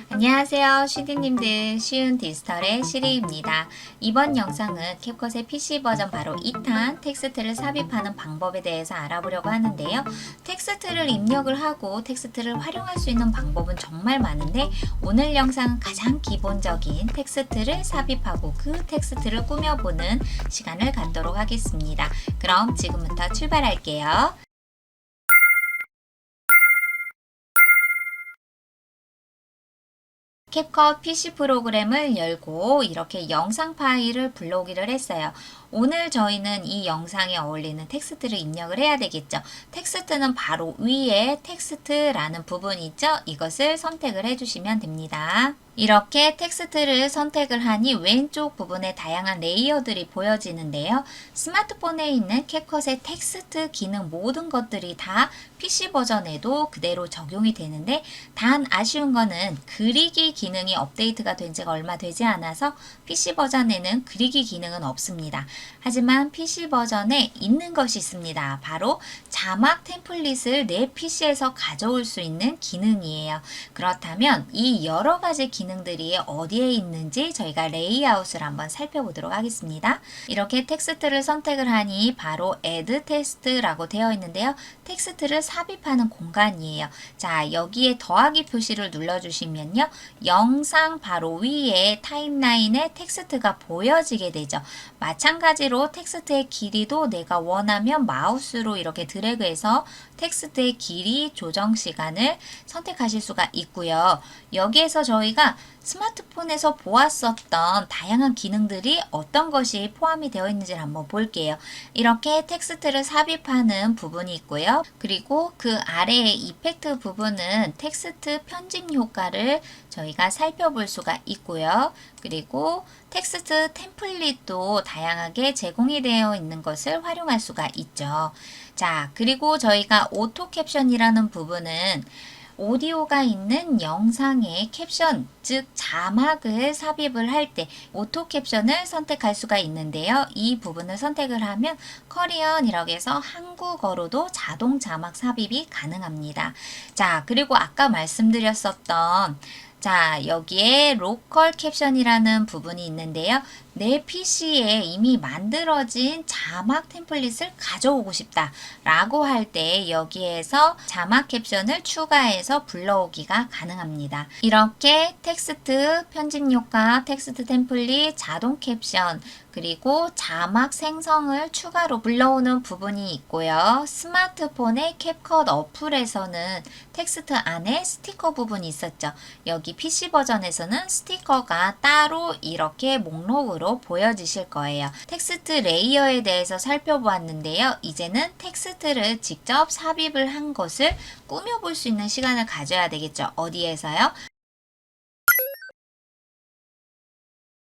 안녕하세요 슈디님들, 쉬운 디지털의 시리입니다. 이번 영상은 캡컷의 PC 버전 바로 2탄 텍스트를 삽입하는 방법에 대해서 알아보려고 하는데요. 텍스트를 입력을 하고 텍스트를 활용할 수 있는 방법은 정말 많은데, 오늘 영상은 가장 기본적인 텍스트를 삽입하고 그 텍스트를 꾸며보는 시간을 갖도록 하겠습니다. 그럼 지금부터 출발할게요. 캡컷 PC 프로그램을 열고 이렇게 영상 파일을 불러오기를 했어요. 오늘 저희는 이 영상에 어울리는 텍스트를 입력을 해야 되겠죠. 텍스트는 바로 위에 텍스트라는 부분이 있죠. 이것을 선택을 해주시면 됩니다. 이렇게 텍스트를 선택을 하니 왼쪽 부분에 다양한 레이어들이 보여지는데요. 스마트폰에 있는 캡컷의 텍스트 기능 모든 것들이 다 PC 버전에도 그대로 적용이 되는데, 단 아쉬운 거는 그리기 기능이 업데이트가 된 지가 얼마 되지 않아서 PC 버전에는 그리기 기능은 없습니다. 하지만 PC 버전에 있는 것이 있습니다. 바로 자막 템플릿을 내 PC에서 가져올 수 있는 기능이에요. 그렇다면 이 여러 가지 기능들이 어디에 있는지 저희가 레이아웃을 한번 살펴보도록 하겠습니다. 이렇게 텍스트를 선택을 하니 바로 Add Text라고 되어 있는데요. 텍스트를 삽입하는 공간이에요. 자, 여기에 더하기 표시를 눌러주시면요. 영상 바로 위에 타임라인에 텍스트가 보여지게 되죠. 마찬가지로 텍스트의 길이도 내가 원하면 마우스로 이렇게 드래그해서 텍스트의 길이 조정 시간을 선택하실 수가 있고요. 여기에서 저희가 스마트폰에서 보았었던 다양한 기능들이 어떤 것이 포함이 되어 있는지 한번 볼게요. 이렇게 텍스트를 삽입하는 부분이 있고요. 그리고 그 아래의 이펙트 부분은 텍스트 편집 효과를 저희가 살펴볼 수가 있고요. 그리고 텍스트 템플릿도 다양하게 제공이 되어 있는 것을 활용할 수가 있죠. 자, 그리고 저희가 오토 캡션이라는 부분은 오디오가 있는 영상의 캡션, 즉 자막을 삽입을 할 때 오토 캡션을 선택할 수가 있는데요. 이 부분을 선택을 하면 커리언이라고 해서 한국어로도 자동 자막 삽입이 가능합니다. 자, 그리고 아까 말씀드렸었던 여기에 로컬 캡션이라는 부분이 있는데요. 내 PC에 이미 만들어진 자막 템플릿을 가져오고 싶다 라고 할 때 여기에서 자막 캡션을 추가해서 불러오기가 가능합니다. 이렇게 텍스트 편집 효과, 텍스트 템플릿, 자동 캡션, 그리고 자막 생성을 추가로 불러오는 부분이 있고요. 스마트폰의 캡컷 어플에서는 텍스트 안에 스티커 부분이 있었죠. 여기 PC 버전에서는 스티커가 따로 이렇게 목록으로 보여지실 거예요. 텍스트 레이어에 대해서 살펴보았는데요. 이제는 텍스트를 직접 삽입을 한 것을 꾸며볼 수 있는 시간을 가져야 되겠죠. 어디에서요?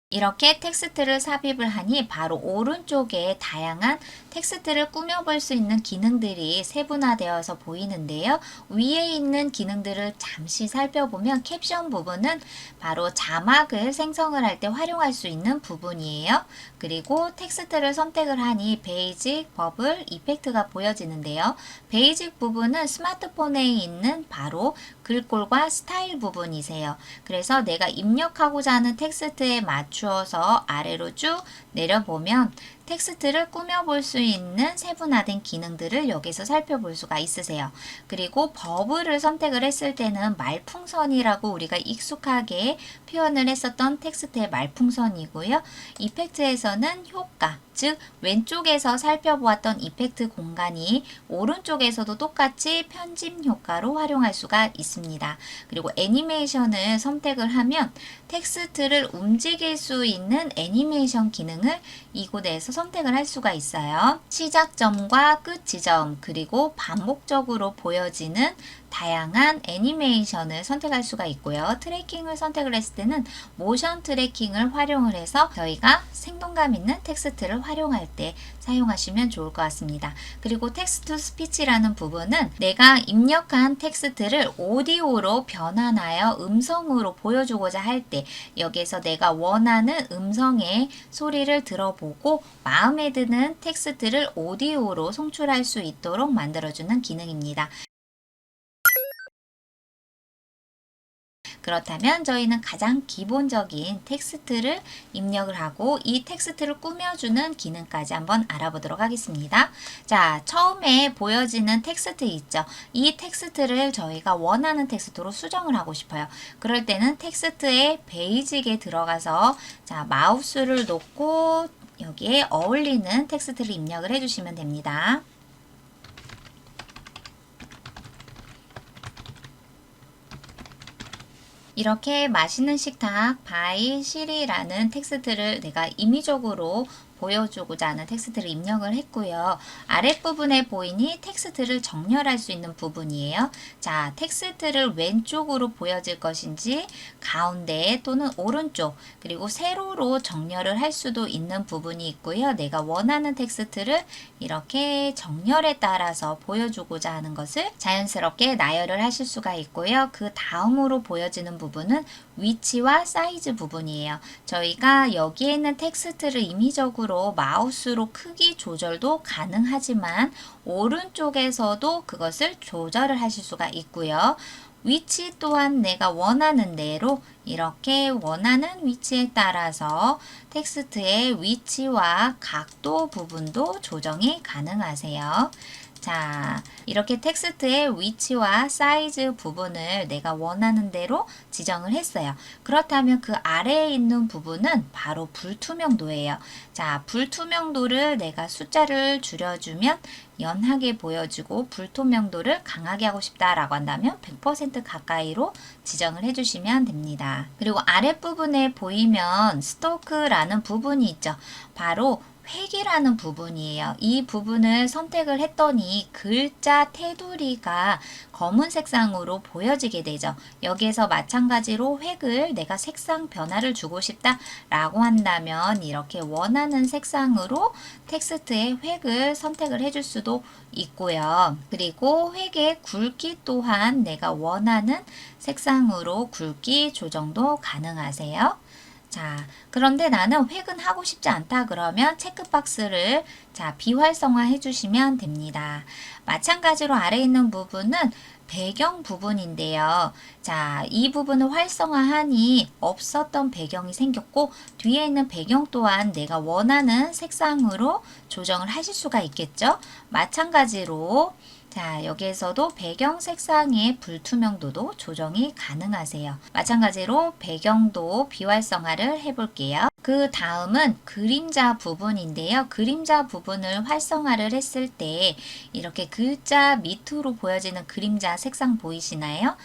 이렇게 텍스트를 삽입을 하니 바로 오른쪽에 다양한 텍스트를 꾸며볼 수 있는 기능들이 세분화되어서 보이는데요. 위에 있는 기능들을 잠시 살펴보면 캡션 부분은 바로 자막을 생성을 할 때 활용할 수 있는 부분이에요. 그리고 텍스트를 선택을 하니 베이직, 버블, 이펙트가 보여지는데요. 베이직 부분은 스마트폰에 있는 바로 글꼴과 스타일 부분이세요. 그래서 내가 입력하고자 하는 텍스트에 맞추어서 아래로 쭉 내려보면 텍스트를 꾸며볼 수 있는 세분화된 기능들을 여기서 살펴볼 수가 있으세요. 그리고 버블을 선택을 했을 때는 말풍선이라고 우리가 익숙하게 표현을 했었던 텍스트의 말풍선이고요. 이펙트에서는 효과, 즉 왼쪽에서 살펴보았던 이펙트 공간이 오른쪽에서도 똑같이 편집 효과로 활용할 수가 있습니다. 그리고 애니메이션을 선택을 하면 텍스트를 움직일 수 있는 애니메이션 기능을 이곳에서 선택을 할 수가 있어요. 시작점과 끝 지점, 그리고 반복적으로 보여지는 다양한 애니메이션을 선택할 수가 있고요. 트래킹을 선택을 했을 때는 모션 트래킹을 활용을 해서 저희가 생동감 있는 텍스트를 활용할 때 사용하시면 좋을 것 같습니다. 그리고 텍스트 스피치라는 부분은 내가 입력한 텍스트를 오디오로 변환하여 음성으로 보여주고자 할 때 여기에서 내가 원하는 음성의 소리를 들어보고 마음에 드는 텍스트를 오디오로 송출할 수 있도록 만들어주는 기능입니다. 그렇다면 저희는 가장 기본적인 텍스트를 입력을 하고 이 텍스트를 꾸며주는 기능까지 한번 알아보도록 하겠습니다. 자, 처음에 보여지는 텍스트 있죠. 이 텍스트를 저희가 원하는 텍스트로 수정을 하고 싶어요. 그럴 때는 텍스트의 베이직에 들어가서 자, 마우스를 놓고 여기에 어울리는 텍스트를 입력을 해주시면 됩니다. 이렇게 맛있는 식탁 바이 시리라는 텍스트를 내가 임의적으로 보여주고자 하는 텍스트를 입력을 했고요. 아랫부분에 보이니 텍스트를 정렬할 수 있는 부분이에요. 자, 텍스트를 왼쪽으로 보여질 것인지 가운데 또는 오른쪽 그리고 세로로 정렬을 할 수도 있는 부분이 있고요. 내가 원하는 텍스트를 이렇게 정렬에 따라서 보여주고자 하는 것을 자연스럽게 나열을 하실 수가 있고요. 그 다음으로 보여지는 부분은 위치와 사이즈 부분이에요. 저희가 여기에 있는 텍스트를 임의적으로 마우스로 크기 조절도 가능하지만 오른쪽에서도 그것을 조절을 하실 수가 있고요. 위치 또한 내가 원하는 대로 이렇게 원하는 위치에 따라서 텍스트의 위치와 각도 부분도 조정이 가능하세요. 자, 이렇게 텍스트의 위치와 사이즈 부분을 내가 원하는 대로 지정을 했어요. 그렇다면 그 아래에 있는 부분은 바로 불투명도예요. 자, 불투명도를 내가 숫자를 줄여주면 연하게 보여지고 불투명도를 강하게 하고 싶다라고 한다면 100% 가까이로 지정을 해주시면 됩니다. 그리고 아랫부분에 보이면 스토크라는 부분이 있죠. 바로 획이라는 부분이에요. 이 부분을 선택을 했더니 글자 테두리가 검은 색상으로 보여지게 되죠. 여기에서 마찬가지로 획을 내가 색상 변화를 주고 싶다 라고 한다면 이렇게 원하는 색상으로 텍스트의 획을 선택을 해줄 수도 있고요. 그리고 획의 굵기 또한 내가 원하는 색상으로 굵기 조정도 가능하세요. 자, 그런데 나는 획은 하고 싶지 않다 그러면 체크박스를 자, 비활성화 해주시면 됩니다. 마찬가지로 아래에 있는 부분은 배경 부분인데요. 자, 이 부분을 활성화하니 없었던 배경이 생겼고 뒤에 있는 배경 또한 내가 원하는 색상으로 조정을 하실 수가 있겠죠. 마찬가지로 자, 여기에서도 배경 색상의 불투명도도 조정이 가능하세요. 마찬가지로 배경도 비활성화를 해볼게요. 그 다음은 그림자 부분인데요. 그림자 부분을 활성화를 했을 때 이렇게 글자 밑으로 보여지는 그림자 색상 보이시나요?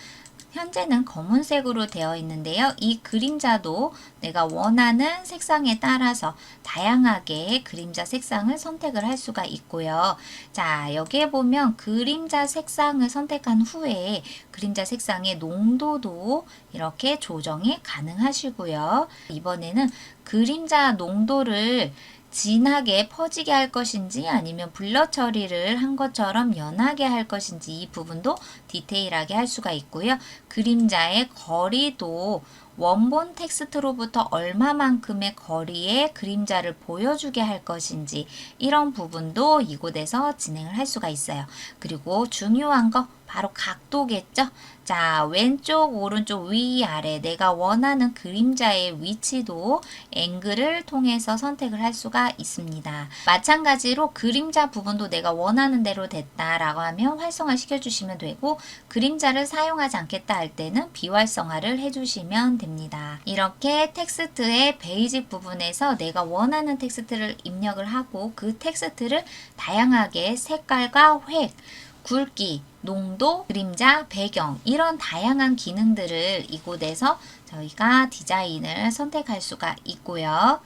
현재는 검은색으로 되어 있는데요. 이 그림자도 내가 원하는 색상에 따라서 다양하게 그림자 색상을 선택을 할 수가 있고요. 자, 여기에 보면 그림자 색상을 선택한 후에 그림자 색상의 농도도 이렇게 조정이 가능하시고요. 이번에는 그림자 농도를 진하게 퍼지게 할 것인지 아니면 블러 처리를 한 것처럼 연하게 할 것인지 이 부분도 디테일하게 할 수가 있고요. 그림자의 거리도 원본 텍스트로부터 얼마만큼의 거리의 그림자를 보여주게 할 것인지 이런 부분도 이곳에서 진행을 할 수가 있어요. 그리고 중요한 거 바로 각도겠죠. 자, 왼쪽, 오른쪽, 위, 아래 내가 원하는 그림자의 위치도 앵글을 통해서 선택을 할 수가 있습니다. 마찬가지로 그림자 부분도 내가 원하는 대로 됐다라고 하면 활성화 시켜주시면 되고 그림자를 사용하지 않겠다 할 때는 비활성화를 해주시면 됩니다. 이렇게 텍스트의 베이직 부분에서 내가 원하는 텍스트를 입력을 하고 그 텍스트를 다양하게 색깔과 획, 굵기, 농도, 그림자, 배경 이런 다양한 기능들을 이곳에서 저희가 디자인을 선택할 수가 있고요.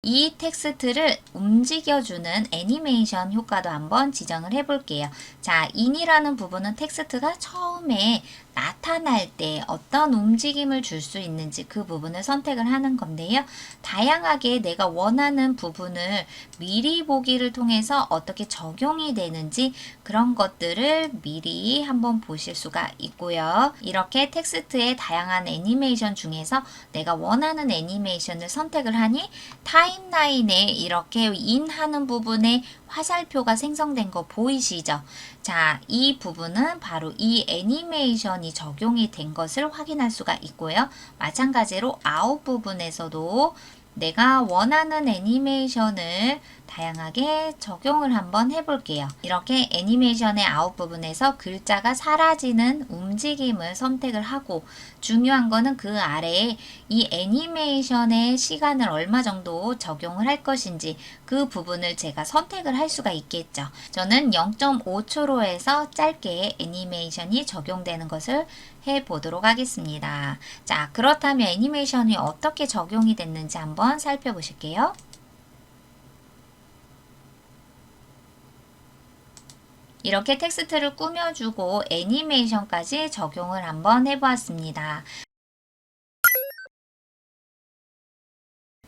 이 텍스트를 움직여주는 애니메이션 효과도 한번 지정을 해볼게요. 자, in이라는 부분은 텍스트가 처음에 나타날 때 어떤 움직임을 줄 수 있는지 그 부분을 선택을 하는 건데요. 다양하게 내가 원하는 부분을 미리 보기를 통해서 어떻게 적용이 되는지 그런 것들을 미리 한번 보실 수가 있고요. 이렇게 텍스트의 다양한 애니메이션 중에서 내가 원하는 애니메이션을 선택을 하니 타임 타임라인에 이렇게 인하는 부분에 화살표가 생성된 거 보이시죠? 자, 이 부분은 바로 이 애니메이션이 적용이 된 것을 확인할 수가 있고요. 마찬가지로 아웃 부분에서도 내가 원하는 애니메이션을 다양하게 적용을 한번 해볼게요. 이렇게 애니메이션의 아웃 부분에서 글자가 사라지는 움직임을 선택을 하고, 중요한 거는 그 아래에 이 애니메이션의 시간을 얼마 정도 적용을 할 것인지 그 부분을 제가 선택을 할 수가 있겠죠. 저는 0.5초로 해서 짧게 애니메이션이 적용되는 것을 해보도록 하겠습니다. 자, 그렇다면 애니메이션이 어떻게 적용이 됐는지 한번 살펴보실게요. 이렇게 텍스트를 꾸며주고 애니메이션까지 적용을 한번 해보았습니다.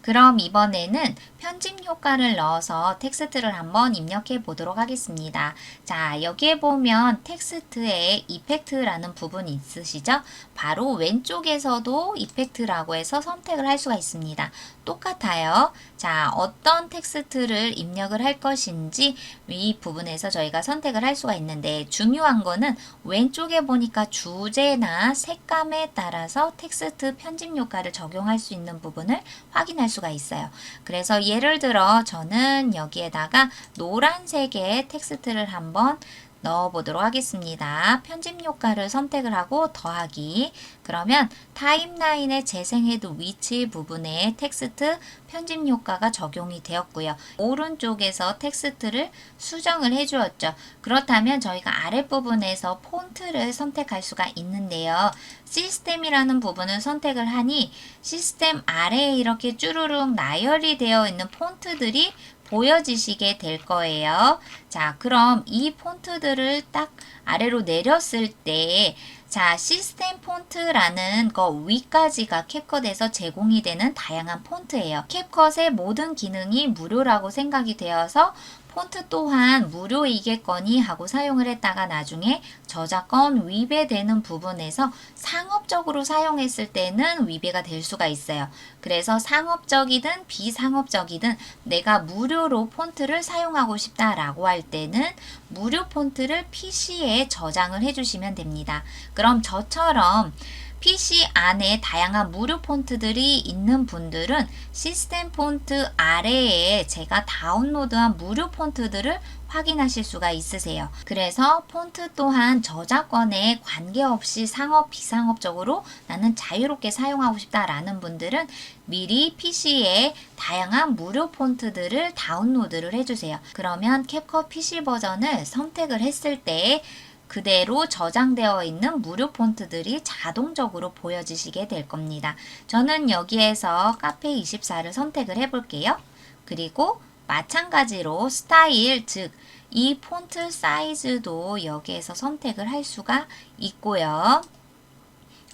그럼 이번에는 편집 효과를 넣어서 텍스트를 한번 입력해 보도록 하겠습니다. 자, 여기에 보면 텍스트에 이펙트라는 부분이 있으시죠? 바로 왼쪽에서도 이펙트라고 해서 선택을 할 수가 있습니다. 똑같아요. 자, 어떤 텍스트를 입력을 할 것인지 이 부분에서 저희가 선택을 할 수가 있는데, 중요한 거는 왼쪽에 보니까 주제나 색감에 따라서 텍스트 편집 효과를 적용할 수 있는 부분을 확인할 수가 있어요. 그래서 예를 들어 저는 여기에다가 노란색의 텍스트를 한번 넣어보도록 하겠습니다. 편집 효과를 선택을 하고 더하기. 그러면 타임라인에 재생해도 위치 부분에 텍스트 편집 효과가 적용이 되었고요. 오른쪽에서 텍스트를 수정을 해주었죠. 그렇다면 저희가 아랫부분에서 폰트를 선택할 수가 있는데요. 시스템이라는 부분을 선택을 하니 시스템 아래에 이렇게 쭈루룩 나열이 되어 있는 폰트들이 보여지시게 될 거예요. 자, 그럼 이 폰트들을 딱 아래로 내렸을 때, 자, 시스템 폰트라는 거 위까지가 캡컷에서 제공이 되는 다양한 폰트예요. 캡컷의 모든 기능이 무료라고 생각이 되어서 폰트 또한 무료이겠거니 하고 사용을 했다가 나중에 저작권 위배되는 부분에서 상업적으로 사용했을 때는 위배가 될 수가 있어요. 그래서 상업적이든 비상업적이든 내가 무료로 폰트를 사용하고 싶다라고 할 때는 무료 폰트를 PC에 저장을 해주시면 됩니다. 그럼 저처럼 PC 안에 다양한 무료 폰트들이 있는 분들은 시스템 폰트 아래에 제가 다운로드한 무료 폰트들을 확인하실 수가 있으세요. 그래서 폰트 또한 저작권에 관계없이 상업, 비상업적으로 나는 자유롭게 사용하고 싶다라는 분들은 미리 PC에 다양한 무료 폰트들을 다운로드를 해주세요. 그러면 캡컷 PC 버전을 선택을 했을 때 그대로 저장되어 있는 무료 폰트들이 자동적으로 보여지시게 될 겁니다. 저는 여기에서 카페24를 선택을 해볼게요. 그리고 마찬가지로 스타일, 즉 이 폰트 사이즈도 여기에서 선택을 할 수가 있고요.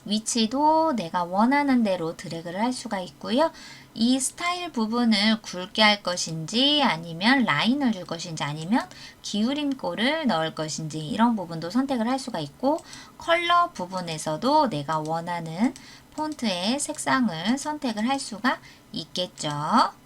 위치도 내가 원하는 대로 드래그를 할 수가 있고요. 이 스타일 부분을 굵게 할 것인지 아니면 라인을 줄 것인지 아니면 기울임꼴을 넣을 것인지 이런 부분도 선택을 할 수가 있고, 컬러 부분에서도 내가 원하는 폰트의 색상을 선택을 할 수가 있겠죠.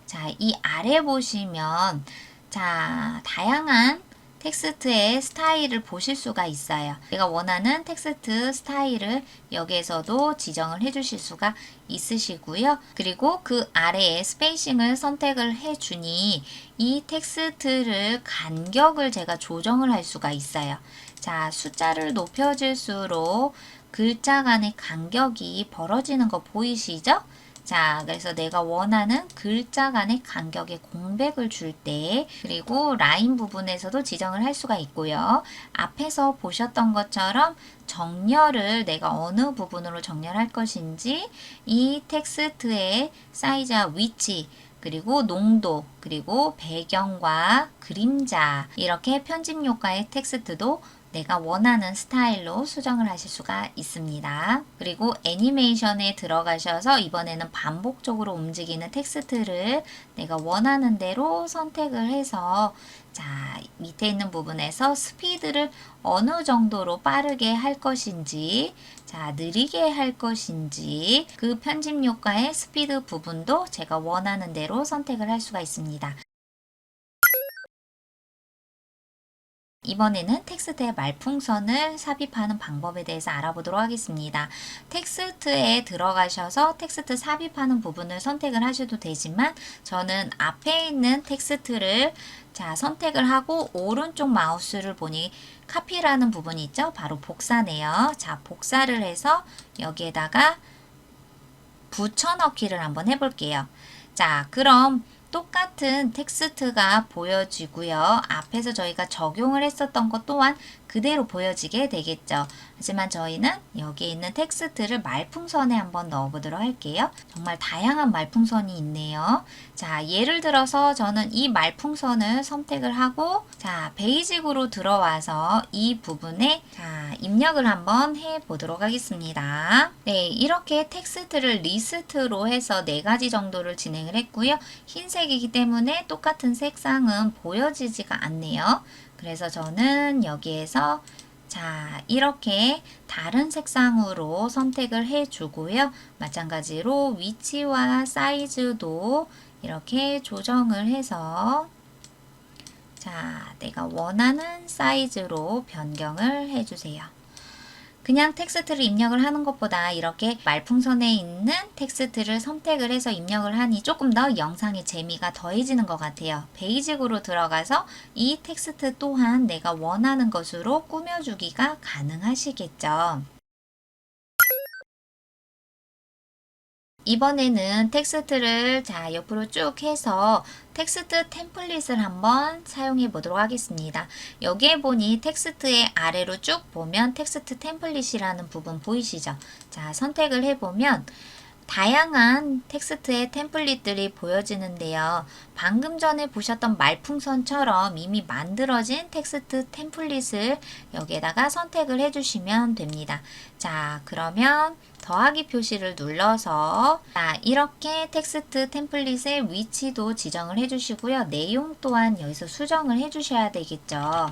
자, 이 아래 보시면 자, 다양한 텍스트의 스타일을 보실 수가 있어요. 내가 원하는 텍스트 스타일을 여기에서도 지정을 해주실 수가 있으시고요. 그리고 그 아래에 스페이싱을 선택을 해주니 이 텍스트를 간격을 제가 조정을 할 수가 있어요. 자, 숫자를 높여질수록 글자 간의 간격이 벌어지는 거 보이시죠? 자, 그래서 내가 원하는 글자 간의 간격의 공백을 줄 때, 그리고 라인 부분에서도 지정을 할 수가 있고요. 앞에서 보셨던 것처럼 정렬을 내가 어느 부분으로 정렬할 것인지, 이 텍스트의 사이즈와 위치, 그리고 농도, 그리고 배경과 그림자, 이렇게 편집 효과의 텍스트도 내가 원하는 스타일로 수정을 하실 수가 있습니다. 그리고 애니메이션에 들어가셔서 이번에는 반복적으로 움직이는 텍스트를 내가 원하는 대로 선택을 해서 자, 밑에 있는 부분에서 스피드를 어느 정도로 빠르게 할 것인지, 자, 느리게 할 것인지, 그 편집 효과의 스피드 부분도 제가 원하는 대로 선택을 할 수가 있습니다. 이번에는 텍스트의 말풍선을 삽입하는 방법에 대해서 알아보도록 하겠습니다. 텍스트에 들어가셔서 텍스트 삽입하는 부분을 선택을 하셔도 되지만 저는 앞에 있는 텍스트를 선택을 하고 오른쪽 마우스를 보니 카피라는 부분이 있죠. 바로 복사네요. 자, 복사를 해서 여기에다가 붙여넣기를 한번 해볼게요. 자, 그럼 똑같은 텍스트가 보여지고요. 앞에서 저희가 적용을 했었던 것 또한 그대로 보여지게 되겠죠. 하지만 저희는 여기 있는 텍스트를 말풍선에 한번 넣어보도록 할게요. 정말 다양한 말풍선이 있네요. 자, 예를 들어서 저는 이 말풍선을 선택을 하고 베이직으로 들어와서 이 부분에 입력을 한번 해보도록 하겠습니다. 네, 이렇게 텍스트를 리스트로 해서 4가지 정도를 진행을 했고요. 흰색이기 때문에 똑같은 색상은 보여지지가 않네요. 그래서 저는 여기에서 이렇게 다른 색상으로 선택을 해주고요. 마찬가지로 위치와 사이즈도 이렇게 조정을 해서 내가 원하는 사이즈로 변경을 해주세요. 그냥 텍스트를 입력을 하는 것보다 이렇게 말풍선에 있는 텍스트를 선택을 해서 입력을 하니 조금 더 영상의 재미가 더해지는 것 같아요. 베이직으로 들어가서 이 텍스트 또한 내가 원하는 것으로 꾸며주기가 가능하시겠죠. 이번에는 텍스트를 옆으로 쭉 해서 텍스트 템플릿을 한번 사용해 보도록 하겠습니다. 여기에 보니 텍스트의 아래로 쭉 보면 텍스트 템플릿이라는 부분 보이시죠? 선택을 해보면 다양한 텍스트의 템플릿들이 보여지는데요. 방금 전에 보셨던 말풍선처럼 이미 만들어진 텍스트 템플릿을 여기에다가 선택을 해주시면 됩니다. 그러면 더하기 표시를 눌러서 이렇게 텍스트 템플릿의 위치도 지정을 해주시고요. 내용 또한 여기서 수정을 해주셔야 되겠죠.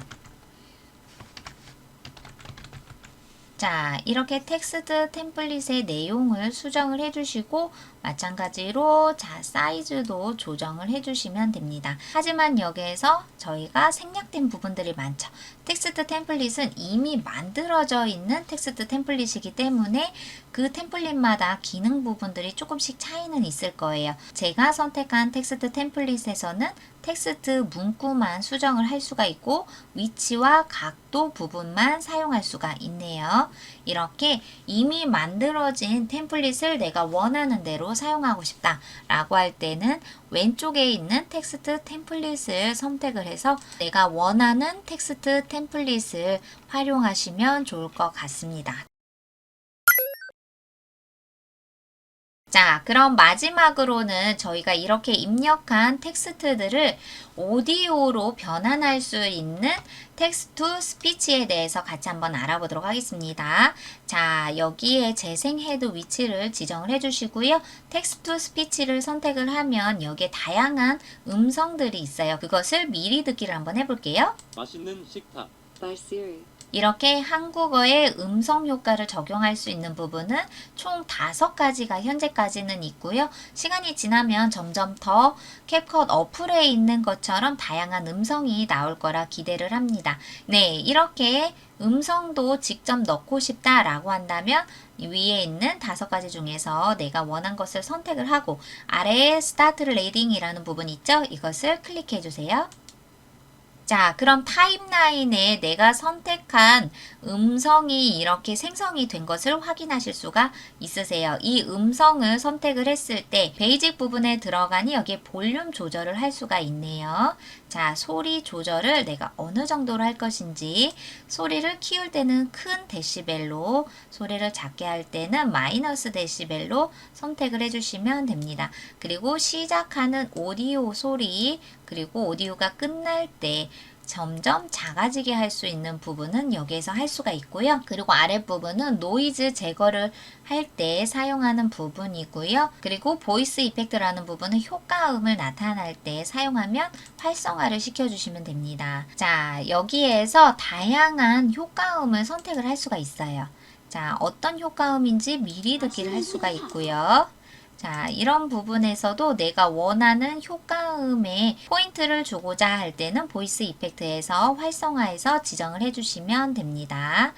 이렇게 텍스트 템플릿의 내용을 수정을 해주시고 마찬가지로 사이즈도 조정을 해주시면 됩니다. 하지만 여기에서 저희가 생략된 부분들이 많죠. 텍스트 템플릿은 이미 만들어져 있는 텍스트 템플릿이기 때문에 그 템플릿마다 기능 부분들이 조금씩 차이는 있을 거예요. 제가 선택한 텍스트 템플릿에서는 텍스트 문구만 수정을 할 수가 있고 위치와 각도 부분만 사용할 수가 있네요. 이렇게 이미 만들어진 템플릿을 내가 원하는 대로 사용하고 싶다 라고 할 때는 왼쪽에 있는 텍스트 템플릿을 선택을 해서 내가 원하는 텍스트 템플릿을 활용하시면 좋을 것 같습니다. 그럼 마지막으로는 저희가 이렇게 입력한 텍스트들을 오디오로 변환할 수 있는 텍스트 투 스피치에 대해서 같이 한번 알아보도록 하겠습니다. 여기에 재생 헤드 위치를 지정을 해주시고요. 텍스트 투 스피치를 선택을 하면 여기에 다양한 음성들이 있어요. 그것을 미리 듣기를 한번 해볼게요. 맛있는 식탁. by Siri. 이렇게 한국어의 음성 효과를 적용할 수 있는 부분은 총 5가지가 현재까지는 있고요. 시간이 지나면 점점 더 캡컷 어플에 있는 것처럼 다양한 음성이 나올 거라 기대를 합니다. 네, 이렇게 음성도 직접 넣고 싶다라고 한다면 위에 있는 5가지 중에서 내가 원한 것을 선택을 하고 아래에 스타트 레딩이라는 부분 있죠? 이것을 클릭해 주세요. 그럼 타임라인에 내가 선택한 음성이 이렇게 생성이 된 것을 확인하실 수가 있으세요. 이 음성을 선택을 했을 때 베이직 부분에 들어가니 여기에 볼륨 조절을 할 수가 있네요. 소리 조절을 내가 어느 정도로 할 것인지, 소리를 키울 때는 큰 데시벨로, 소리를 작게 할 때는 마이너스 데시벨로 선택을 해주시면 됩니다. 그리고 시작하는 오디오 소리, 그리고 오디오가 끝날 때 점점 작아지게 할 수 있는 부분은 여기에서 할 수가 있고요. 그리고 아랫부분은 노이즈 제거를 할 때 사용하는 부분이고요. 그리고 보이스 이펙트라는 부분은 효과음을 나타낼 때 사용하면 활성화를 시켜주시면 됩니다. 자, 여기에서 다양한 효과음을 선택을 할 수가 있어요. 자, 어떤 효과음인지 미리 듣기를 할 수가 있고요. 자, 이런 부분에서도 내가 원하는 효과음에 포인트를 주고자 할 때는 보이스 이펙트에서 활성화해서 지정을 해주시면 됩니다.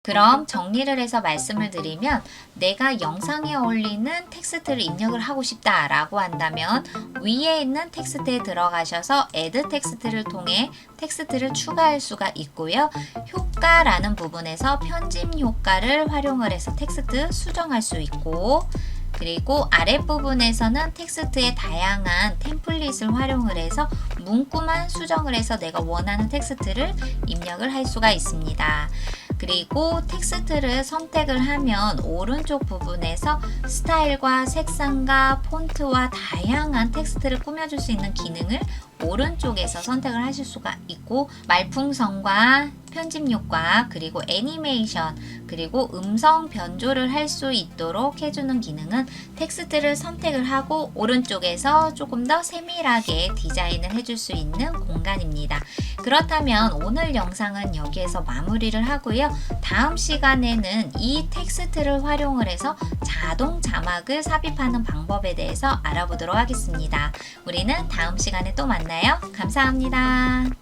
그럼 정리를 해서 말씀을 드리면 내가 영상에 어울리는 텍스트를 입력을 하고 싶다 라고 한다면 위에 있는 텍스트에 들어가셔서 Add 텍스트를 통해 텍스트를 추가할 수가 있고요. 효과라는 부분에서 편집 효과를 활용을 해서 텍스트 수정할 수 있고, 그리고 아랫부분에서는 텍스트의 다양한 템플릿을 활용을 해서 문구만 수정을 해서 내가 원하는 텍스트를 입력을 할 수가 있습니다. 그리고 텍스트를 선택을 하면 오른쪽 부분에서 스타일과 색상과 폰트와 다양한 텍스트를 꾸며줄 수 있는 기능을 오른쪽에서 선택을 하실 수가 있고, 말풍선과 편집 효과, 그리고 애니메이션, 그리고 음성 변조를 할 수 있도록 해주는 기능은 텍스트를 선택을 하고 오른쪽에서 조금 더 세밀하게 디자인을 해줄 수 있는 공간입니다. 그렇다면 오늘 영상은 여기에서 마무리를 하고요. 다음 시간에는 이 텍스트를 활용을 해서 자동 자막을 삽입하는 방법에 대해서 알아보도록 하겠습니다. 우리는 다음 시간에 또 만나요. 감사합니다.